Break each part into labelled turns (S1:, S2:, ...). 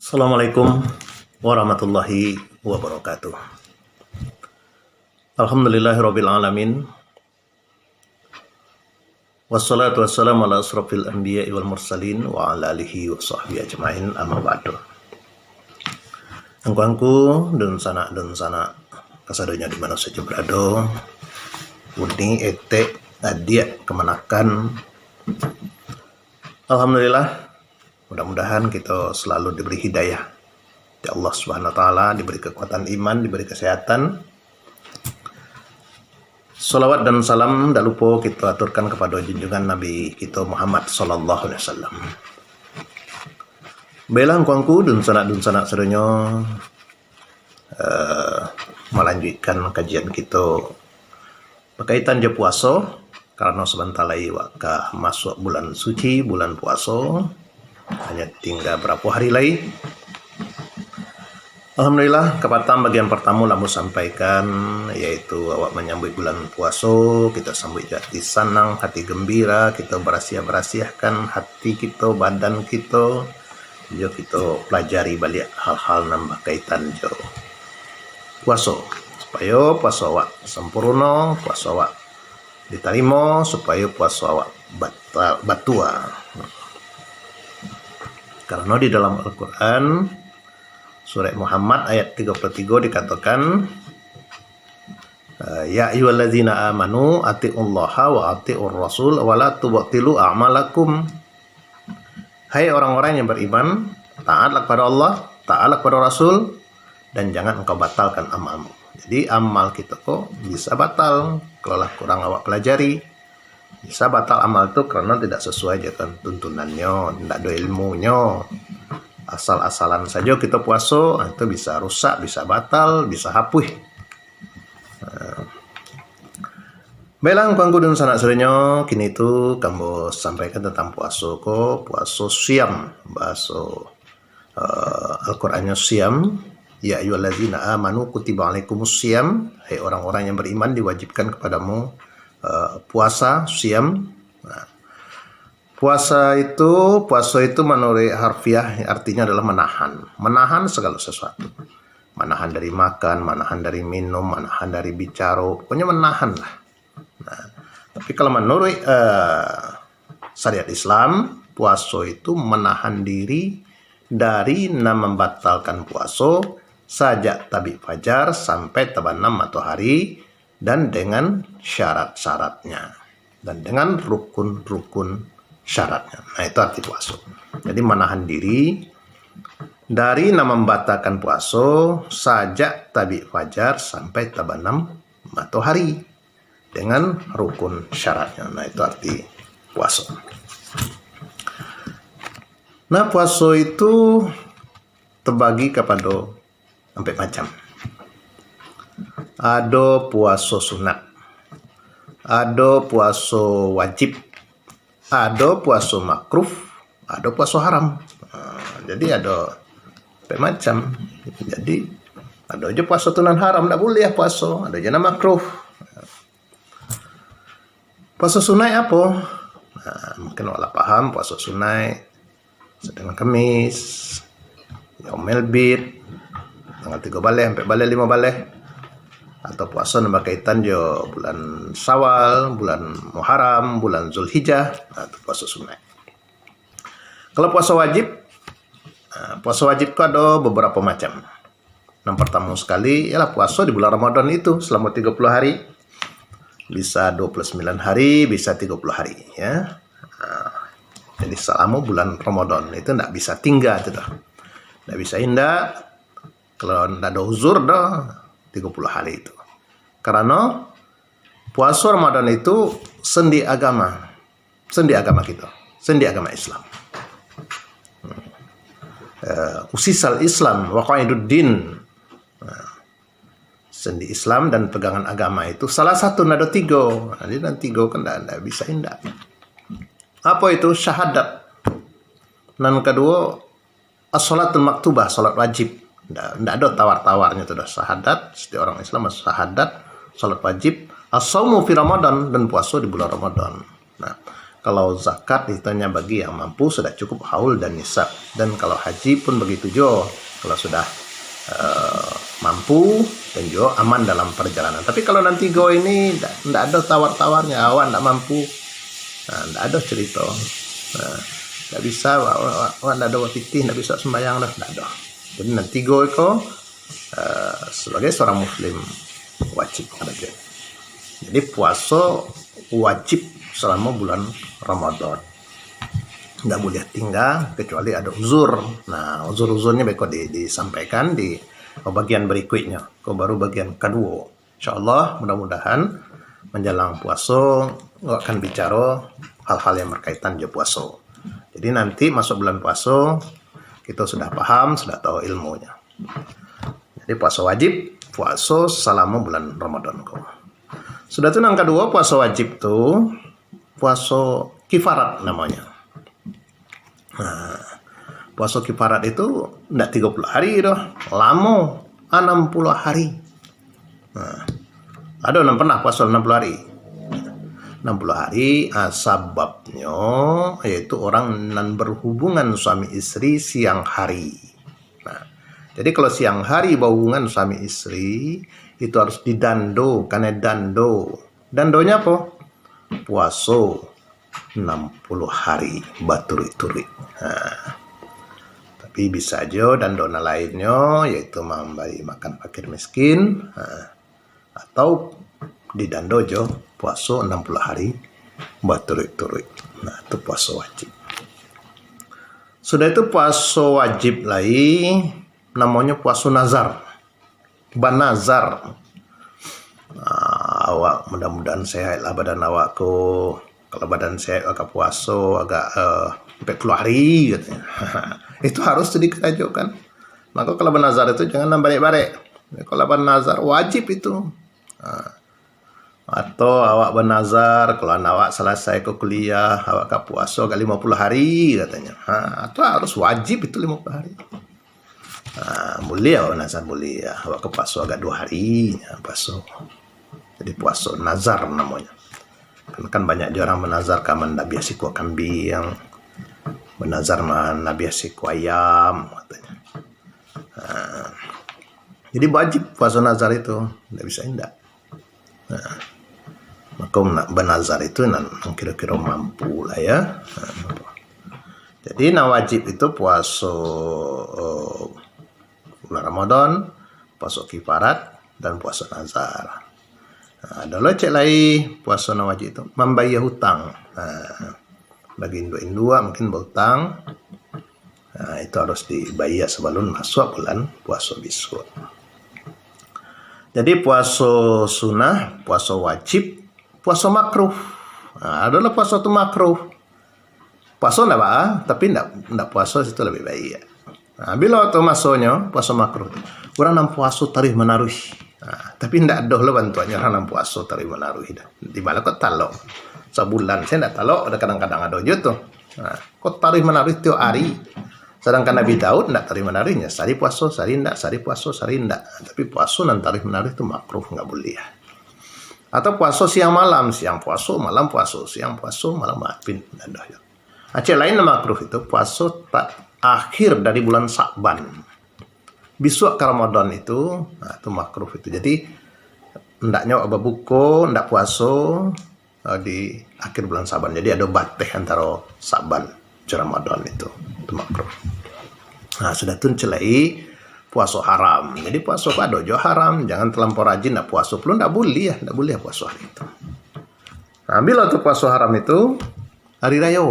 S1: Assalamualaikum warahmatullahi wabarakatuh. Alhamdulillahirabbil alamin. Wassalatu wassalamu ala asrofil anbiya'i wal mursalin wa ala alihi wa sahbihi ajma'in, amma ba'du. Angku-angku dan sana kasadonya di mana saja berada. Uni ete adia kemanakan. Alhamdulillah, mudah-mudahan kita selalu diberi hidayah ya Allah Subhanahu wa taala, diberi kekuatan iman, diberi kesehatan. Salawat dan salam tak lupa kita aturkan kepada junjungan Nabi kita Muhammad sallallahu alaihi wasallam. Belang kuangku dan sanak sedunya melanjutkan kajian kita berkaitan je puasa, karena sebentar lagi waktu masuk bulan suci, bulan puasa. Hanya tinggal berapa hari lagi. Alhamdulillah, kepatan bagian pertama lamu sampaikan, yaitu awak menyambut bulan puasa, kita sambut hati senang, hati gembira, kita berasiah-berasiahkan hati kita, badan kita. Jo kita pelajari balik hal-hal nambah kaitan jo puasa, supaya puasa awak sempurna, puasa awak diterima, supaya puasa awak batua. Karena di dalam Al-Quran surat Muhammad ayat 33 dikatakan, ya ayyuhalladzina amanu atiullaha wa atiur rasul wa la tubtilu a'malakum. Hai orang-orang yang beriman, taatlah kepada Allah, taatlah kepada Rasul, dan jangan engkau batalkan amalmu. Jadi amal kita kok bisa batal kalau kurang awak pelajari. Bisa batal amal itu karena tidak sesuai dengan tuntunannya, tidak ada ilmunya. Asal-asalan saja kita puasa, itu bisa rusak, bisa batal, bisa hapus. Belang kuangku dan sanak serinya, kini itu kamu sampaikan tentang puasa ko, puasa siam, bahasa Al-Qur'annya siam. Ya ayyuhalladzina amanu kutiba alaikumus siam. Hai orang-orang yang beriman, diwajibkan kepadamu puasa, siam. Nah, puasa itu menurut harfiah artinya adalah menahan segala sesuatu. Menahan dari makan, menahan dari minum, menahan dari bicara, pokoknya menahan lah. Nah, tapi kalau menurut syariat Islam, puasa itu menahan diri dari membatalkan puasa sejak tabik fajar sampai terbenam matahari, dan dengan syarat-syaratnya dan dengan rukun-rukun syaratnya. Nah, itu arti puasa. Jadi menahan diri dari membatalkan puasa sejak tabik fajar sampai terbenam matahari dengan rukun syaratnya. Nah, itu arti puasa. Nah, puasa itu terbagi kepada empat macam. Ada puasa sunat, ada puasa wajib, ada puasa makruh, ada puasa haram. Jadi ada empat macam. Jadi ada aja puasa tunan haram, tak boleh puasa. Ada aja makruh. Puasa sunat apa? Mungkin wala paham puasa sunat sedang Kamis, Yaumil Bid, tanggal 3 baleh, 4 baleh, 5 baleh. Atau puasa yang berkaitan jo bulan Syawal, bulan Muharram, bulan Zulhijjah, atau puasa sunat. Kalau puasa wajib itu ada beberapa macam. Yang pertama sekali ialah puasa di bulan Ramadan itu selama 30 hari. Bisa 29 hari, bisa 30 hari, ya. Jadi selama bulan Ramadan itu tidak bisa tinggal itu dah. Tidak bisa indah kalau tidak ada uzur dah 30 hari itu. Karena puasa Ramadan itu sendi agama kita, sendi agama Islam. Usisal Islam wa qaiduddin. Sendi Islam dan pegangan agama itu salah satu, ada 3. Jadi nanti 3 kan tidak bisa indah. Apa itu? Syahadat. Dan kedua, as-sholatul maktubah, salat wajib. Tidak ada tawar-tawarnya, itu dah syahadat. Setiap orang Islam syahadat, salat wajib, as-shaumu fi Ramadan, dan puasa di bulan Ramadan. Nah, Kalau zakat itu hanya bagi yang mampu, sudah cukup haul dan nisab. Dan kalau haji pun begitu juga. Kalau sudah mampu dan juga aman dalam perjalanan. Tapi kalau nanti go ini tidak ada tawar-tawarnya, awak tidak mampu, tidak ada cerita. Tidak bisa, awak tidak ada wafiti, tidak bisa sembahyang, tidak ada. Jadi nanti go itu sebagai seorang muslim wajib kerja. Jadi puasa wajib selama bulan Ramadan. Nggak boleh tinggal kecuali ada uzur. Nah, uzur-uzurnya baik disampaikan di bagian berikutnya. Baru bagian kedua. Insyaallah mudah-mudahan menjelang puasa akan bicara hal-hal yang berkaitan dengan puasa. Jadi nanti masuk bulan puasa kita sudah paham, sudah tahu ilmunya. Jadi puasa wajib, puasa selama bulan Ramadan. Sudah itu yang kedua, puasa wajib tuh puasa kifarat namanya. Nah, puasa kifarat itu enggak 30 hari dah, lama 60 hari. Nah, ada yang pernah puasa 60 hari. 60 hari sebabnya yaitu orang nan berhubungan suami istri siang hari. Nah, jadi kalau siang hari berhubungan suami istri itu harus didando, karena dandonya apa? Puasa 60 hari baturi-turi. Nah, tapi bisa aja dan dona lainnya yaitu memberi makan fakir miskin, atau didando aja puasa 60 hari baturi-turi. Nah, itu puasa wajib. Sudah itu puasa wajib lagi namanya puasa nazar. Banazar. Awak mudah-mudahan sehat lah badan awakku. Kalau badan sehat agak puasa agak 40 hari katanya. Itu harus sedikit aja kan. Maka kalau bernazar itu jangan balik-balik. Kalau bernazar wajib itu. Atau awak bernazar kalau awak selesai ke kuliah awak ke puasa agak 50 hari katanya. Atau harus wajib itu 50 hari. Boleh awak nazar, boleh awak ke puasa agak 2 hari puasa. Jadi puasa nazar namanya. Kan banyak orang menazar kaman nabi asiku kambing, menazar nabi asiku ayam katanya. Jadi wajib puasa nazar itu, tidak bisa indah. Maka bernazar itu kira-kira mampu lah ya. Jadi wajib itu puasa bulan Ramadan, puasa kifarat dan puasa nazar. Ada cek lagi puasa wajib itu membayar hutang. Bagi indua mungkin berhutang, itu harus dibayar sebelum masuk bulan puasa besok. Jadi puasa sunnah, puasa wajib, puasa makruh. Adalah puasa itu makruh. Puasa enggak apa, tapi enggak puasa itu lebih baik. Bila itu masuknya puasa makruh, orang nam puasa tarikh menaruh. Tapi tidak ada lah bantuannya orang puasa tarik menaruh di bala kok talok sebulan saya tidak talok, ada kadang-kadang ada aja tuh. Kok tarik menaruh tiap hari, sedangkan Nabi Daud tidak tarik menaruhnya sehari puasa sehari tidak, sehari puasa sehari tidak. Tapi puasa dan tarik menaruh itu makruh, nggak boleh. Atau puasa siang malam, siang puasa malam puasa, siang puasa malam maafin ada ya. Aceh lain makruh itu puasa akhir dari bulan Sa'ban. Besok ke Ramadan itu makruh itu. Jadi hendaknya berbuka, hendak puasa di akhir bulan Saban. Jadi ada bateh antara Saban dan Ramadan itu makruh. Sudah tu celai puasa haram. Jadi puasa pada jo haram, jangan terlampau rajin nak puasa. Belum tidak boleh puasa hari itu. Bila tu puasa haram itu hari raya.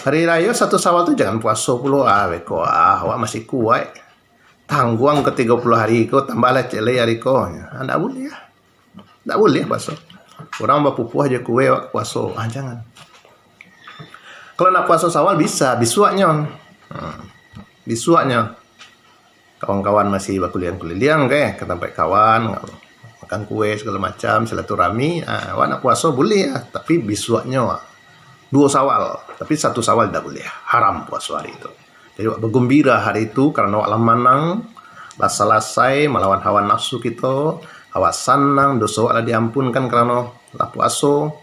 S1: Hari raya 1 Syawal itu jangan puasa puluh awak masih kuat. Tangguang ke 30 hari ko tambahlah celai hari ko. Enggak boleh ya. Enggak boleh puasa. Orang berpupuh aja kue puasa. Jangan. Kalau nak puasa Syawal bisa, bisuaknya. Bisuaknya. Kawan-kawan masih berkuliah-kuliah ke tempat kawan, makan kue segala macam, silaturahmi. Awak nak puasa boleh ya, tapi bisuaknya 2 Syawal, tapi 1 Syawal tidak boleh. Haram puasa hari itu. Jadi bergembira hari itu karena awak menang, lah selesai melawan hawa nafsu kita, awak senang, dosa awak lah diampunkan karena lah puasa.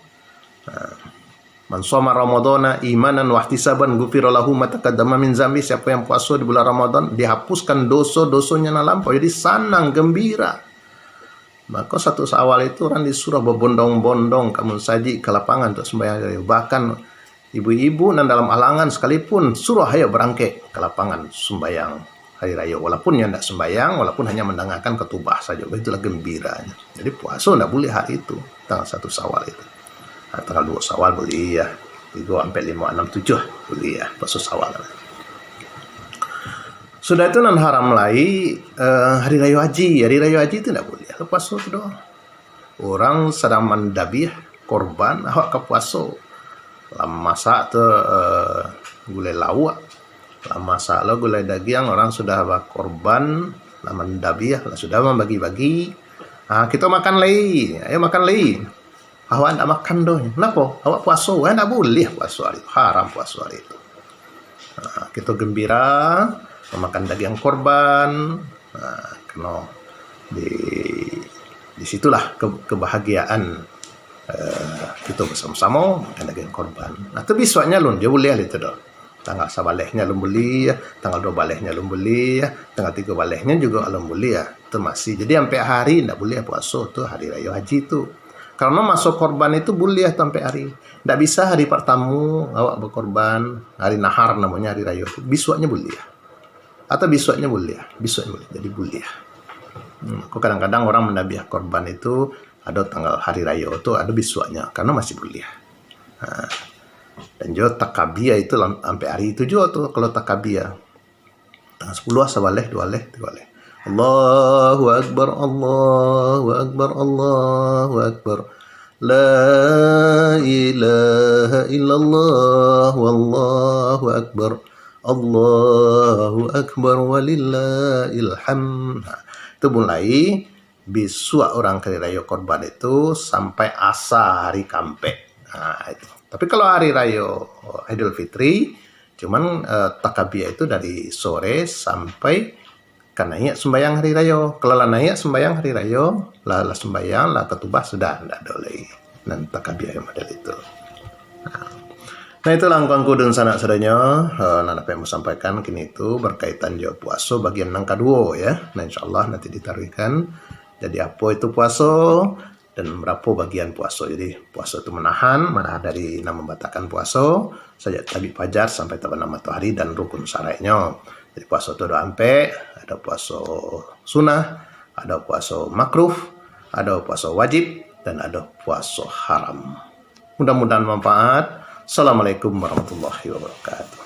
S1: Man shoma ramadhana imanan wa ihtisaban ghufira lahu ma taqaddama min zambi. Siapa yang puasa di bulan Ramadan dihapuskan dosa-dosanya yang lampau. Jadi senang, gembira. Maka 1 Syawal itu orang disuruh berbondong-bondong kamu saji ke lapangan untuk sembahyang. Bahkan ibu-ibu dan dalam alangan sekalipun suruh ayo berangkat ke lapangan sembahyang hari raya. Walaupun yang tidak sembahyang, walaupun hanya mendengarkan ketubah saja. Itulah gembiranya. Jadi puasa tidak boleh hari itu, tanggal 1 Syawal itu. Nah, tanggal 2 Syawal boleh ya. 3 sampai 5, 6, 7 boleh ya. Puasa Syawal. Sudah itu nan haram lagi hari raya haji. Hari raya haji itu tidak boleh. Puasa itu doang. Orang sedang mendabiah korban awak ke puasa. Lama masak tu gulai lawak. Lama masak lo gulai daging, orang sudah korban, lama mendabiah, sudah membagi-bagi. Kita makan lagi. Ayo makan lagi. Awak tidak makan doh. Kenapa? Awak puasa. Tidak boleh puasa hari itu. Haram puasa hari itu. Kita gembira memakan daging korban. Karena di situlah kebahagiaan kita bersama-sama makan daging korban. Itu besoknya lun dia boleh itu doh. Tanggal 1 balehnya lun boleh, tanggal 2 balehnya lun boleh, tanggal 3 balehnya juga lun boleh. Itu masih. Jadi sampai hari tidak boleh puasa tu hari raya haji tu. Karena masuk korban itu boleh sampai hari. Tidak bisa hari pertama awak berkorban, hari nahar namanya hari raya. Besoknya boleh. Atau besoknya boleh. Besoknya boleh. Jadi boleh. Kadang-kadang orang mendabiah korban itu ada tanggal hari raya itu ada besoknya. Karena masih boleh. Dan juga takabiyah itu sampai hari itu juga tuh kalau takabiyah. Tanggal 10 sabaleh, 2 leh, 3 leh. Allahu Akbar, Allahu Akbar, Allahu Akbar. La ilaha illallah, wallahu Akbar. Allahu Akbar, walillahil hamd. Itu mulai besok orang hari raya korban itu sampai asa hari kampe. Itu. Tapi kalau hari raya Idul Fitri, cuman takabiyah itu dari sore sampai naik sembahyang hari raya. Kalau naik sembahyang hari raya, lah sembahyang, lah ketubah sudah tidak ada lagi. Dan takabiyah yang model itu. Nah itulah kawanku dan sanak saudaranya. Apa yang mau sampaikan kini itu berkaitan jawab puasa bagian yang kedua ya. Nah insyaallah nanti ditaruhkan. Jadi apa itu puasa dan berapa bagian puasa. Jadi puasa itu menahan dari nama membatalkan puasa sejak tabik fajar sampai terbenam matahari dan rukun syaratnya. Jadi puasa itu ada ampe, ada puasa sunnah, ada puasa makruh, ada puasa wajib, dan ada puasa haram. Mudah-mudahan manfaat. Assalamualaikum warahmatullahi wabarakatuh.